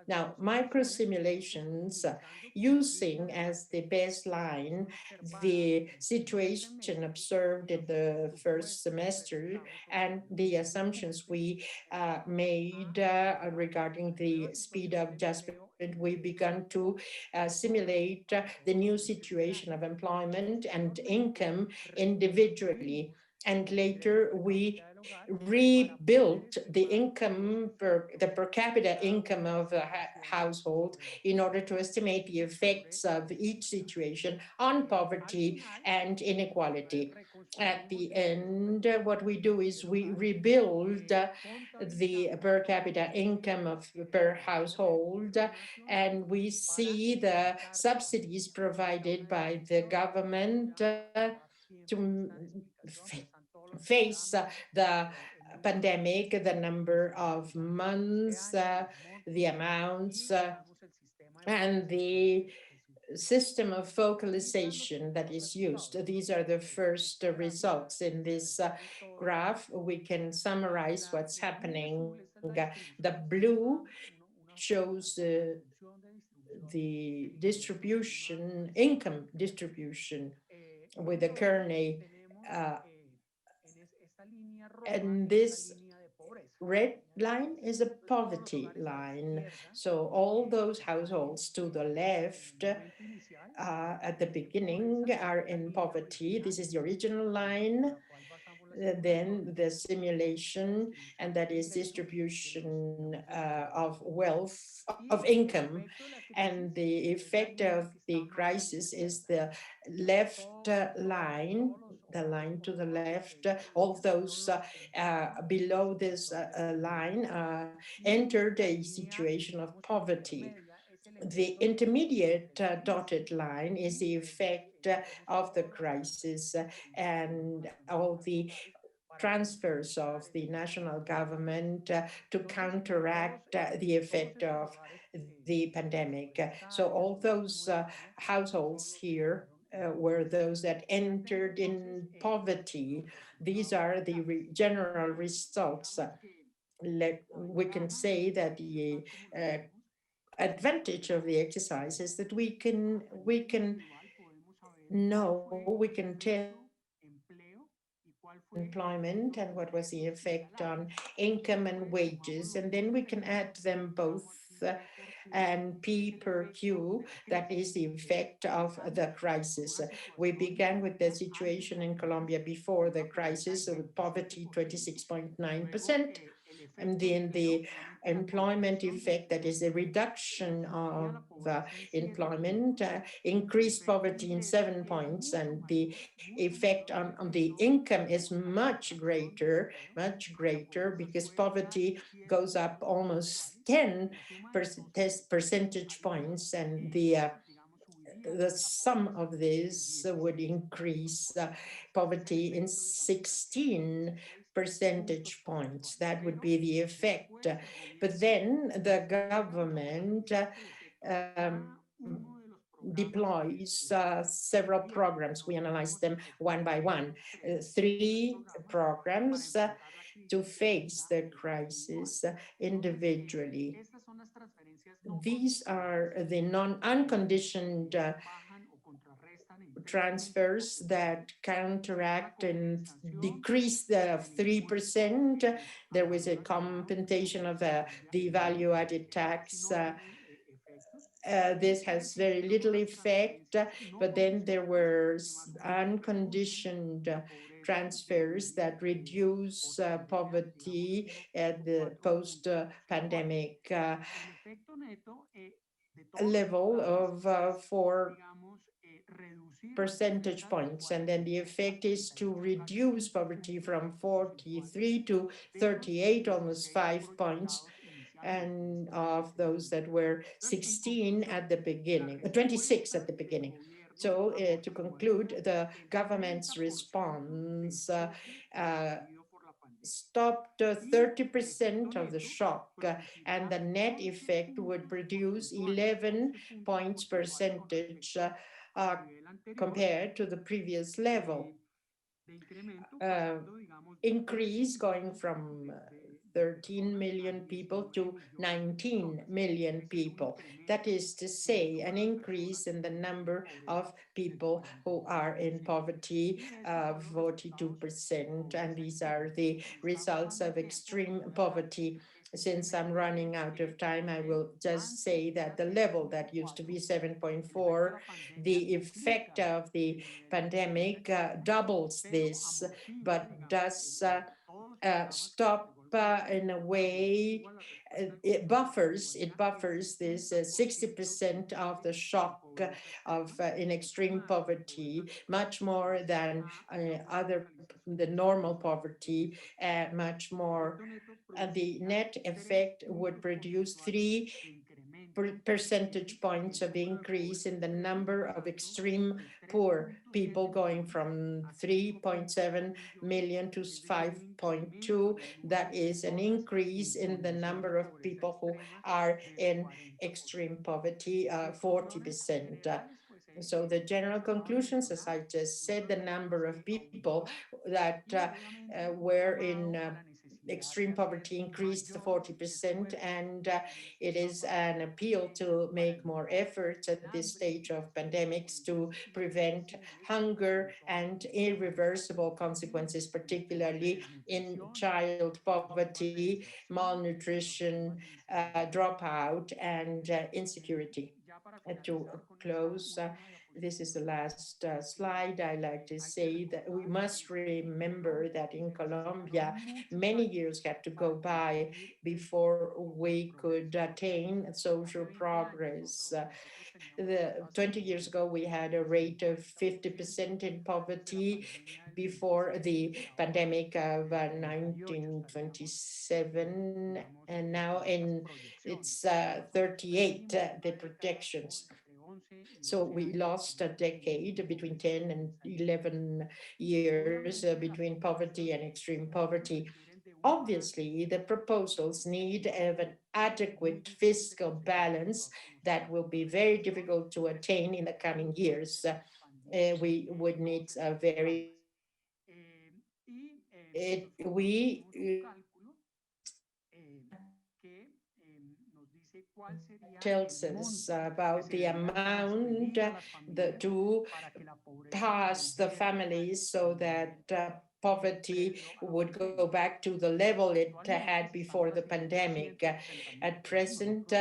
Now, microsimulations using as the baseline the situation observed in the first semester and the assumptions we made regarding the speed of adjustment, we began to simulate the new situation of employment and income individually. And later we rebuilt the income the per capita income of a household in order to estimate the effects of each situation on poverty and inequality. At the end, what we do is we rebuild the per capita income of per household, and we see the subsidies provided by the government to face the pandemic, the number of months, the amounts, and the system of focalization that is used. These are the first results. In this graph, we can summarize what's happening. The blue shows the distribution, income distribution with the Kearney, and this red line is a poverty line. So all those households to the left at the beginning are in poverty. This is the original line. Then the simulation, and that is distribution of wealth, of income. And the effect of the crisis is the left line, the line to the left. All those below this line entered a situation of poverty. The intermediate dotted line is the effect of the crisis, and all the transfers of the national government to counteract the effect of the pandemic. So all those households here were those that entered in poverty. These are the general results. We can say that the advantage of the exercise is that we can know, we can tell employment and what was the effect on income and wages, and then we can add them both and P per Q, that is the effect of the crisis. We began with the situation in Colombia before the crisis with poverty 26.9%. And then the employment effect, that is a reduction of employment, increased poverty in 7 points, and the effect on the income is much greater, because poverty goes up almost 10 percentage points, and the sum of this would increase poverty in 16 percentage points. That would be the effect. But then the government deploys several programs. We analyze them one by one. 3 programs to face the crisis individually. These are the unconditioned transfers that counteract and decrease the 3%. There was a compensation of the value-added tax. This has very little effect, but then there were unconditioned transfers that reduce poverty at the post-pandemic level of 4 percentage points. And then the effect is to reduce poverty from 43 to 38, almost 5 points, and of those that were 16 at the beginning, 26 at the beginning. So to conclude, the government's response stopped 30% of the shock, and the net effect would produce 11 points percentage compared to the previous level. Increase going from 13 million people to 19 million people. That is to say, an increase in the number of people who are in poverty of 42%. And these are the results of extreme poverty. Since I'm running out of time, I will just say that the level that used to be 7.4, the effect of the pandemic doubles this, but does stop in a way, it buffers this 60% of the shock of in extreme poverty, much more than the normal poverty, much more. The net effect would produce 3 percentage points of increase in the number of extreme poor people, going from 3.7 million to 5.2. That is an increase in the number of people who are in extreme poverty, 40%. So the general conclusions, as I just said, the number of people that were in extreme poverty increased to 40%, and it is an appeal to make more efforts at this stage of pandemics to prevent hunger and irreversible consequences, particularly in child poverty, malnutrition, dropout, and insecurity. To close, this is the last slide. I like to say that we must remember that in Colombia, many years had to go by before we could attain social progress. 20 years ago, we had a rate of 50% in poverty before the pandemic of 1927, and now it's 38, the projections. So we lost a decade between 10 and 11 years between poverty and extreme poverty. Obviously, the proposals need an adequate fiscal balance that will be very difficult to attain in the coming years. We would need a very we tells us about the amount to pass the families so that poverty would go back to the level it had before the pandemic. At present,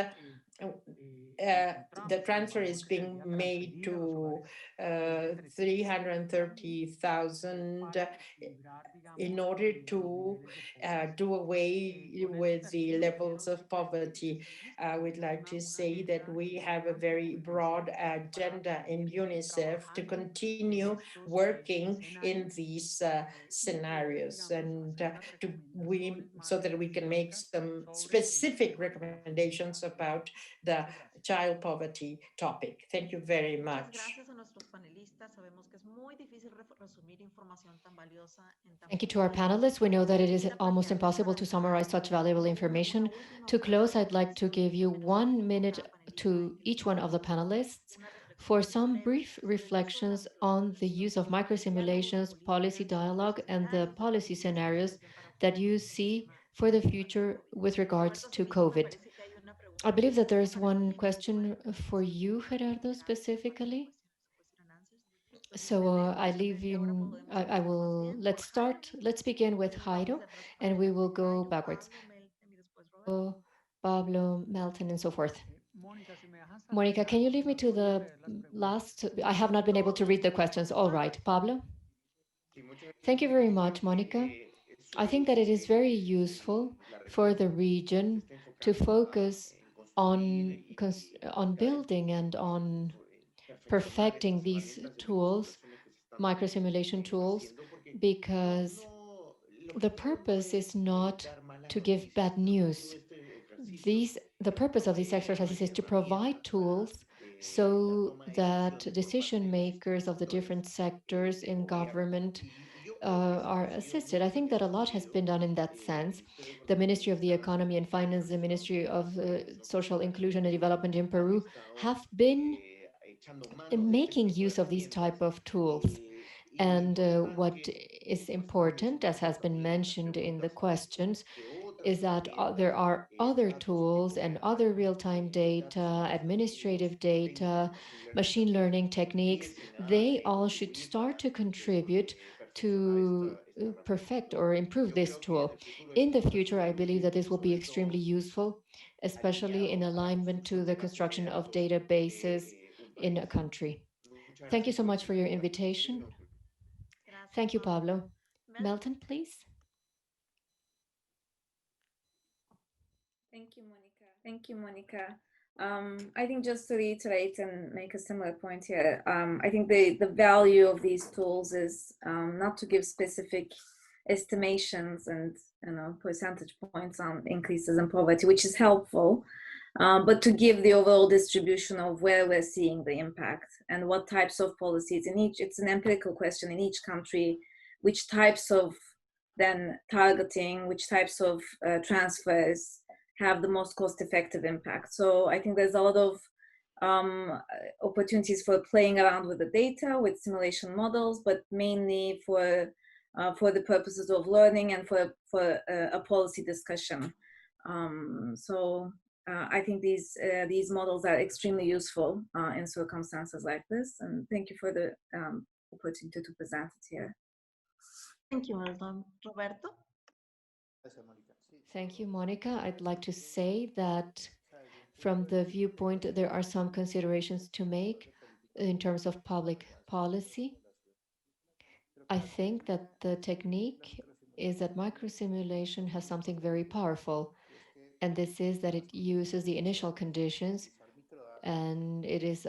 the transfer is being made to 330,000 in order to do away with the levels of poverty. I would like to say that we have a very broad agenda in UNICEF to continue working in these scenarios and so that we can make some specific recommendations about the child poverty topic. Thank you very much. Thank you to our panelists. We know that it is almost impossible to summarize such valuable information. To close, I'd like to give you 1 minute to each one of the panelists for some brief reflections on the use of microsimulations, policy dialogue, and the policy scenarios that you see for the future with regards to COVID. I believe that there is one question for you, Gerardo, specifically. So I will, let's begin with Jairo, and we will go backwards. Pablo, Melten, and so forth. Monica, can you leave me to the last? I have not been able to read the questions. All right, Pablo. Thank you very much, Monica. I think that it is very useful for the region to focus on building and on perfecting these tools, microsimulation tools, because the purpose is not to give bad news. The purpose of these exercises is to provide tools so that decision makers of the different sectors in government are assisted. I think that a lot has been done in that sense. The Ministry of the Economy and Finance, the Ministry of Social Inclusion and Development in Peru have been making use of these type of tools. And what is important, as has been mentioned in the questions, is that there are other tools and other real-time data, administrative data, machine learning techniques. They all should start to contribute to perfect or improve this tool. In the future, I believe that this will be extremely useful, especially in alignment to the construction of databases in a country. Thank you so much for your invitation. Thank you, Pablo. Melten, please. Thank you, Monica. Thank you, Monica. I think just to reiterate and make a similar point here, I think the value of these tools is not to give specific estimations and percentage points on increases in poverty, which is helpful, but to give the overall distribution of where we're seeing the impact and what types of policies in each. It's an empirical question in each country, which types of then targeting, which types of transfers have the most cost-effective impact. So I think there's a lot of opportunities for playing around with the data, with simulation models, but mainly for the purposes of learning and for a policy discussion. I think these models are extremely useful in circumstances like this. And thank you for the opportunity to present it here. Thank you, Melton. Roberto? Thank you, Monica. I'd like to say that from the viewpoint, there are some considerations to make in terms of public policy. I think that the technique is that microsimulation has something very powerful, and this is that it uses the initial conditions, and it is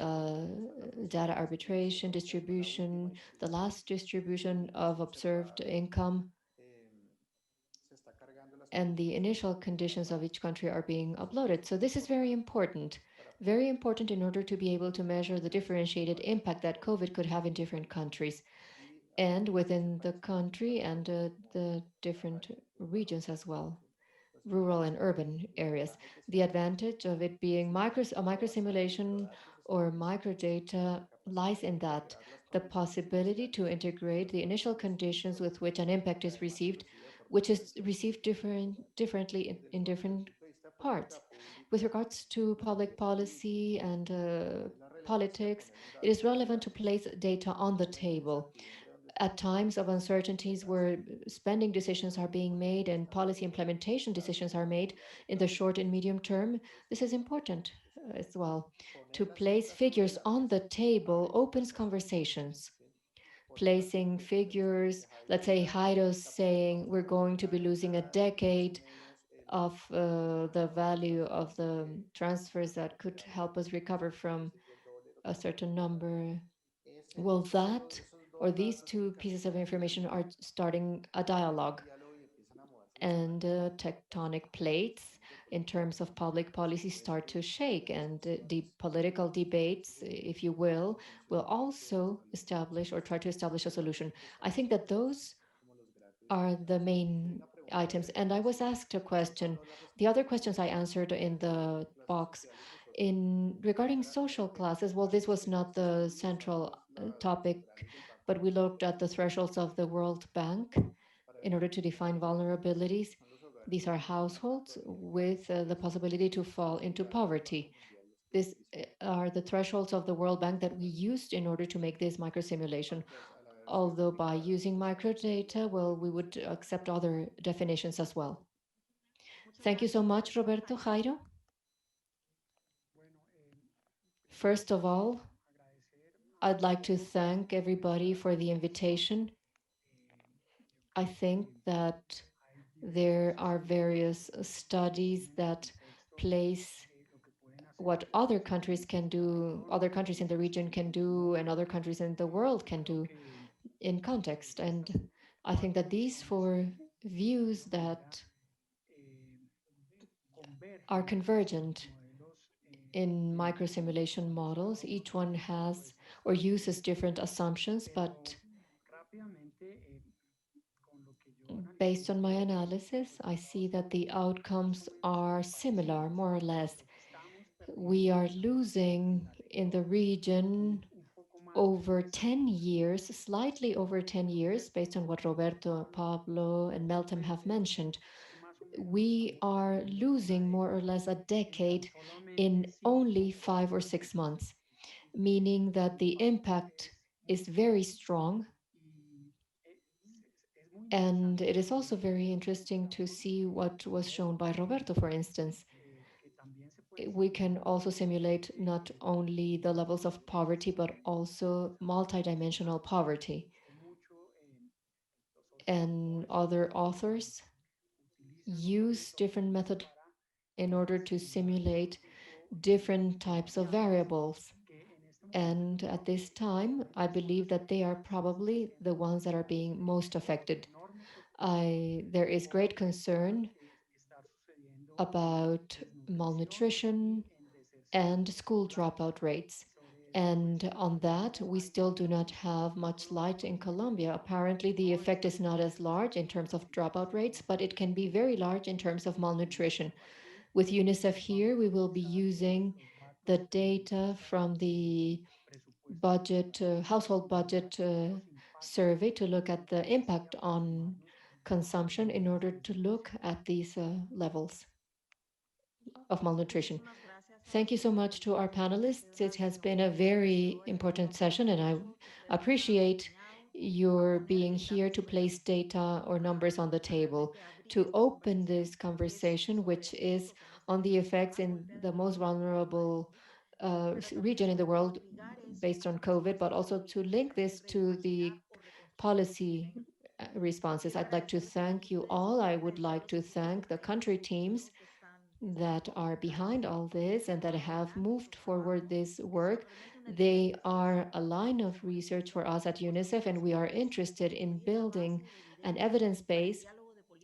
data arbitration, distribution, the last distribution of observed income, and the initial conditions of each country are being uploaded. So this is very important Very important in order to be able to measure the differentiated impact that COVID could have in different countries and within the country and the different regions as well, rural and urban areas. The advantage of it being a micro simulation or microdata lies in that the possibility to integrate the initial conditions with which an impact is received, which is received differently in different parts. With regards to public policy and politics, it is relevant to place data on the table at times of uncertainties where spending decisions are being made and policy implementation decisions are made in the short and medium term, this is important as well. To place figures on the table opens conversations. Placing figures, let's say Jairo saying we're going to be losing a decade of the value of the transfers that could help us recover from a certain number. Well, that or these two pieces of information are starting a dialogue, and tectonic plates in terms of public policy start to shake, and the political debates, if you will also establish or try to establish a solution. I think that those are the main items. And I was asked a question. The other questions I answered in the box. In regarding social classes, well, this was not the central topic, but we looked at the thresholds of the World Bank in order to define vulnerabilities. These are households with the possibility to fall into poverty. These are the thresholds of the World Bank that we used in order to make this microsimulation. Although by using microdata, well, we would accept other definitions as well. Thank you so much, Roberto. Jairo? First of all, I'd like to thank everybody for the invitation. I think that there are various studies that place what other countries can do, other countries in the region can do, and other countries in the world can do in context. And I think that these four views that are convergent in microsimulation models, each one has or uses different assumptions, but based on my analysis, I see that the outcomes are similar, more or less. We are losing in the region over 10 years, slightly over 10 years, based on what Roberto, Pablo, and Meltem have mentioned. We are losing more or less a decade in only 5 or 6 months, meaning that the impact is very strong. And it is also very interesting to see what was shown by Roberto, for instance. We can also simulate not only the levels of poverty, but also multidimensional poverty. And other authors use different methods in order to simulate different types of variables. And at this time, I believe that they are probably the ones that are being most affected. There is great concern about malnutrition and school dropout rates. And on that, we still do not have much light in Colombia. Apparently, the effect is not as large in terms of dropout rates, but it can be very large in terms of malnutrition. With UNICEF here, we will be using the data from the household budget survey to look at the impact on consumption in order to look at these levels of malnutrition. Thank you so much to our panelists. It has been a very important session, and I appreciate your being here to place data or numbers on the table to open this conversation, which is on the effects in the most vulnerable region in the world based on COVID, but also to link this to the policy responses. I'd like to thank you all. I would like to thank the country teams that are behind all this and that have moved forward this work. They are a line of research for us at UNICEF, and we are interested in building an evidence base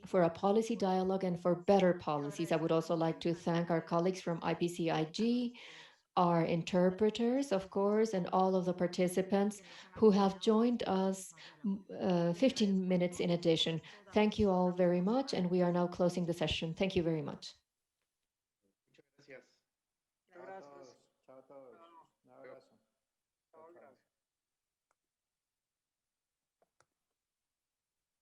for a policy dialogue and for better policies. I would also like to thank our colleagues from IPCIG, our interpreters, of course, and all of the participants who have joined us 15 minutes in addition. Thank you all very much, and we are now closing the session. Thank you very much.